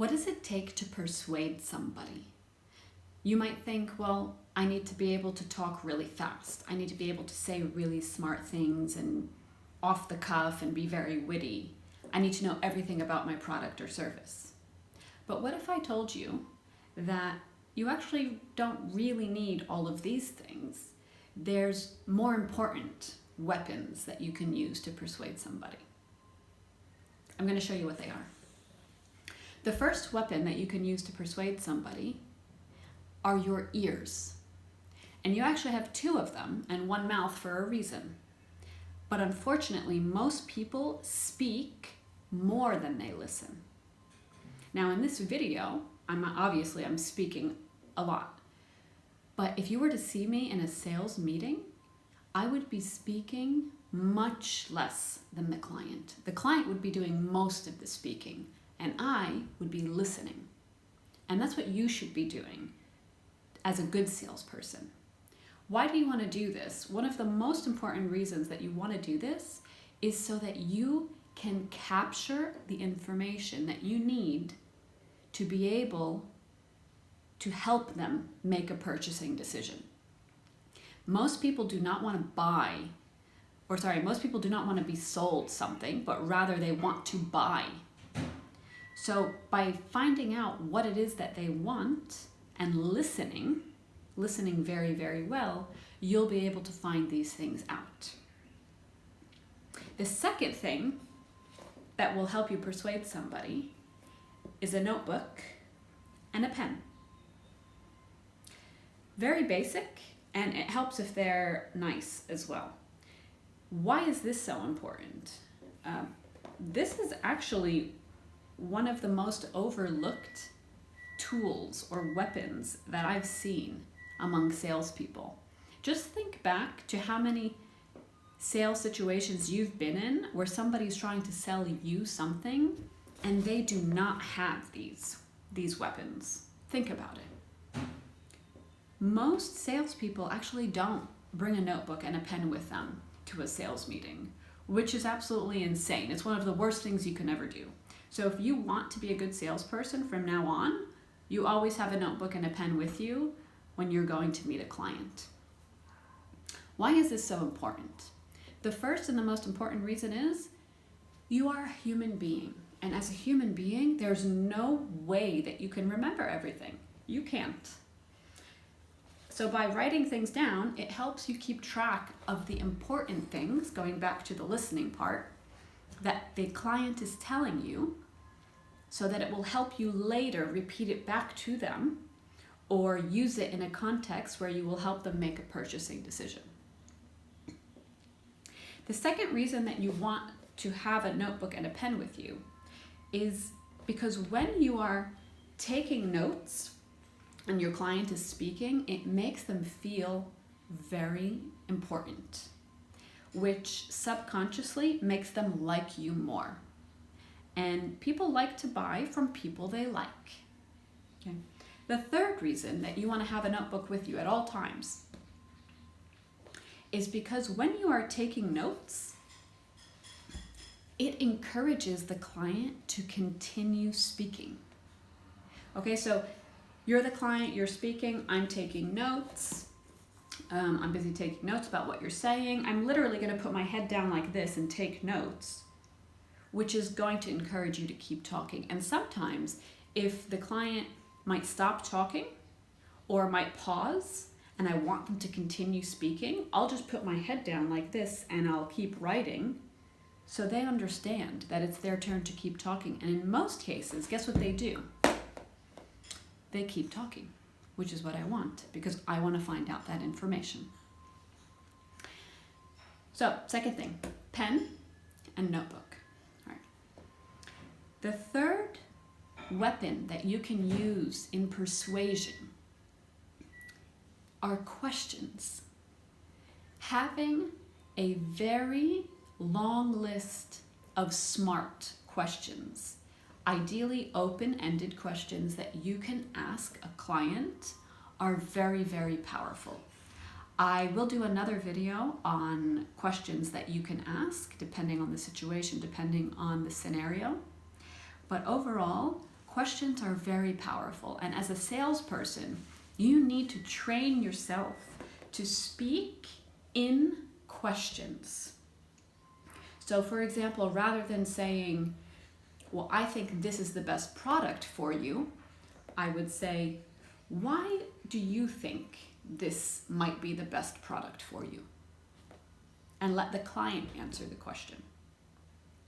What does it take to persuade somebody? You might think, well, I need to be able to talk really fast. I need to be able to say really smart things and off the cuff and be very witty. I need to know everything about my product or service. But what if I told you that you actually don't really need all of these things? There's more important weapons that you can use to persuade somebody. I'm going to show you what they are. The first weapon that you can use to persuade somebody are your ears. And you actually have two of them and one mouth for a reason. But unfortunately, most people speak more than they listen. Now in this video, I'm speaking a lot. But if you were to see me in a sales meeting, I would be speaking much less than the client. The client would be doing most of the speaking, and I would be listening. And that's what you should be doing as a good salesperson. Why do you want to do this? One of the most important reasons that you want to do this is so that you can capture the information that you need to be able to help them make a purchasing decision. Most people do not want to most people do not want to be sold something, but rather they want to buy. So by finding out what it is that they want and listening very, very well, you'll be able to find these things out. The second thing that will help you persuade somebody is a notebook and a pen. Very basic, and it helps if they're nice as well. Why is this so important? This is actually one of the most overlooked tools or weapons that I've seen among salespeople. Just think back to how many sales situations you've been in where somebody's trying to sell you something and they do not have these weapons. Think about it. Most salespeople actually don't bring a notebook and a pen with them to a sales meeting, which is absolutely insane. It's one of the worst things you can ever do. So if you want to be a good salesperson from now on, you always have a notebook and a pen with you when you're going to meet a client. Why is this so important? The first and the most important reason is you are a human being. And as a human being, there's no way that you can remember everything. You can't. So by writing things down, it helps you keep track of the important things, going back to the listening part, that the client is telling you, so that it will help you later repeat it back to them or use it in a context where you will help them make a purchasing decision. The second reason that you want to have a notebook and a pen with you is because when you are taking notes and your client is speaking, it makes them feel very important, which subconsciously makes them like you more. And people like to buy from people they like. Okay. The third reason that you want to have a notebook with you at all times is because when you are taking notes, it encourages the client to continue speaking. Okay, so you're the client, you're speaking, I'm taking notes. I'm busy taking notes about what you're saying. I'm literally going to put my head down like this and take notes, which is going to encourage you to keep talking. And sometimes if the client might stop talking or might pause and I want them to continue speaking, I'll just put my head down like this and I'll keep writing so they understand that it's their turn to keep talking. And in most cases, guess what they do? They keep talking, which is what I want because I want to find out that information. So, second thing, pen and notebook. All right. The third weapon that you can use in persuasion are questions. Having a very long list of smart questions, ideally open-ended questions that you can ask a client, are very, very powerful. I will do another video on questions that you can ask depending on the situation, depending on the scenario. But overall, Questions are very powerful, and as a salesperson, you need to train yourself to speak in questions. So for example, rather than saying, well, I think this is the best product for you, I would say, why do you think this might be the best product for you? And let the client answer the question.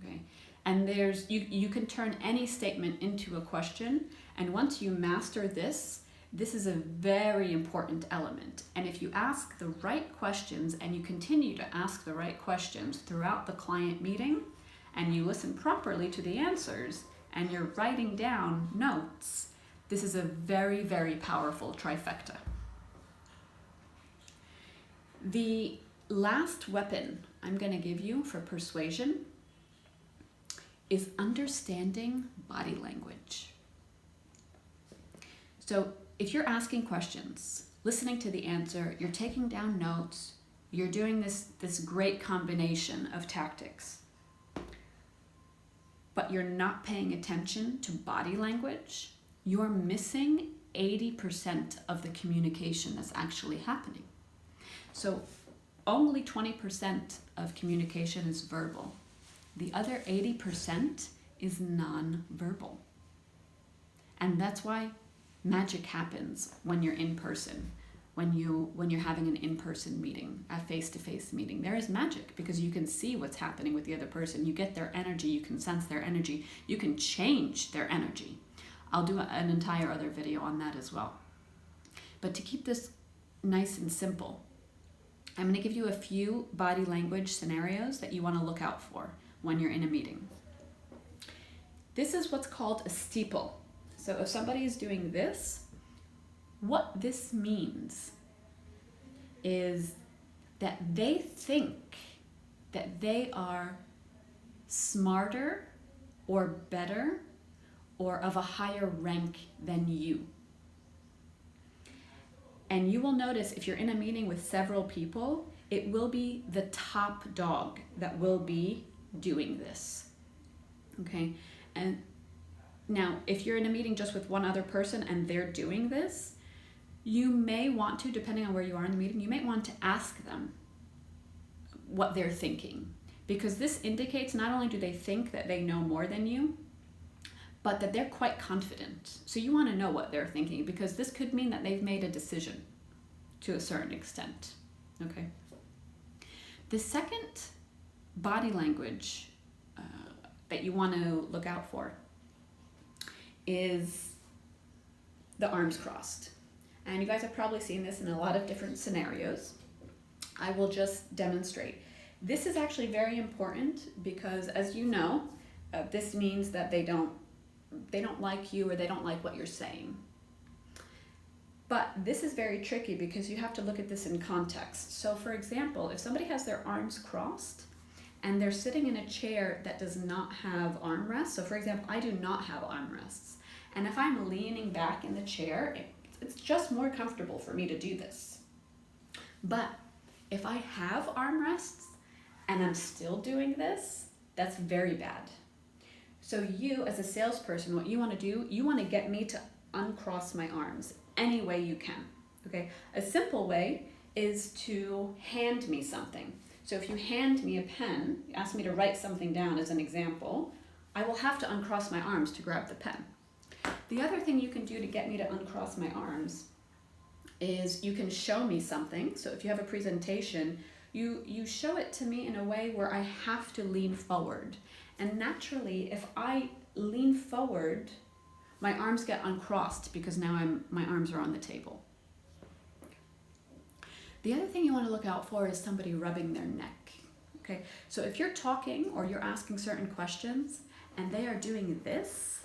Okay? And you can turn any statement into a question, and once you master this is a very important element. And if you ask the right questions and you continue to ask the right questions throughout the client meeting, and you listen properly to the answers, and you're writing down notes, this is a very, very powerful trifecta. The last weapon I'm going to give you for persuasion is understanding body language. So if you're asking questions, listening to the answer, you're taking down notes, you're doing this great combination of tactics, but you're not paying attention to body language, you're missing 80% of the communication that's actually happening. So only 20% of communication is verbal. The other 80% is non-verbal. And that's why magic happens when you're in person, when you're having an in-person meeting, a face-to-face meeting. There is magic because you can see what's happening with the other person. You get their energy, you can sense their energy, you can change their energy. I'll do an entire other video on that as well. But to keep this nice and simple, I'm going to give you a few body language scenarios that you want to look out for when you're in a meeting. This is what's called a steeple. So if somebody is doing this, what this means is that they think that they are smarter or better or of a higher rank than you. And you will notice if you're in a meeting with several people, it will be the top dog that will be doing this. Okay? And now, if you're in a meeting just with one other person and they're doing this, you may want to, depending on where you are in the meeting, you might want to ask them what they're thinking. Because this indicates not only do they think that they know more than you, but that they're quite confident. So you want to know what they're thinking, because this could mean that they've made a decision to a certain extent. Okay. The second body language that you want to look out for is the arms crossed. And you guys have probably seen this in a lot of different scenarios. I will just demonstrate. This is actually very important because, as you know, this means that they don't like you or they don't like what you're saying. But this is very tricky because you have to look at this in context. So for example, if somebody has their arms crossed and they're sitting in a chair that does not have armrests, so for example, I do not have armrests, and if I'm leaning back in the chair, it's just more comfortable for me to do this. But if I have armrests and I'm still doing this, that's very bad. So you, as a salesperson, what you want to do, you want to get me to uncross my arms any way you can. Okay? A simple way is to hand me something. So if you hand me a pen, you ask me to write something down as an example, I will have to uncross my arms to grab the pen. The other thing you can do to get me to uncross my arms is you can show me something. So if you have a presentation, you show it to me in a way where I have to lean forward. And naturally, if I lean forward, my arms get uncrossed because now my arms are on the table. The other thing you want to look out for is somebody rubbing their neck. Okay, so if you're talking or you're asking certain questions and they are doing this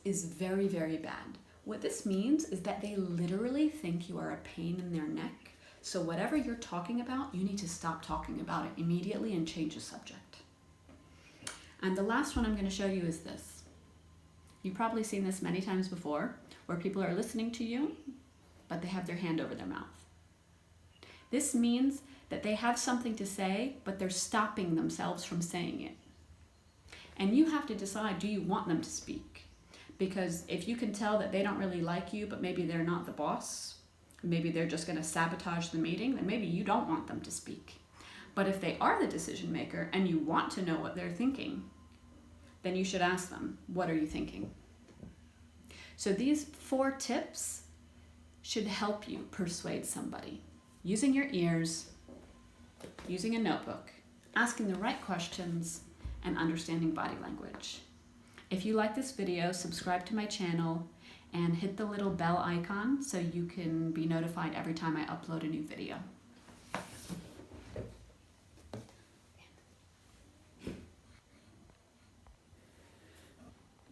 is very, very bad. What this means is that they literally think you are a pain in their neck. So whatever you're talking about, you need to stop talking about it immediately and change the subject. And the last one I'm going to show you is this. You've probably seen this many times before, where people are listening to you, but they have their hand over their mouth. This means that they have something to say, but they're stopping themselves from saying it. And you have to decide, do you want them to speak? Because if you can tell that they don't really like you, but maybe they're not the boss, maybe they're just going to sabotage the meeting, then maybe you don't want them to speak. But if they are the decision maker and you want to know what they're thinking, then you should ask them, what are you thinking? So these 4 tips should help you persuade somebody. Using your ears, using a notebook, asking the right questions, and understanding body language. If you like this video, subscribe to my channel and hit the little bell icon so you can be notified every time I upload a new video.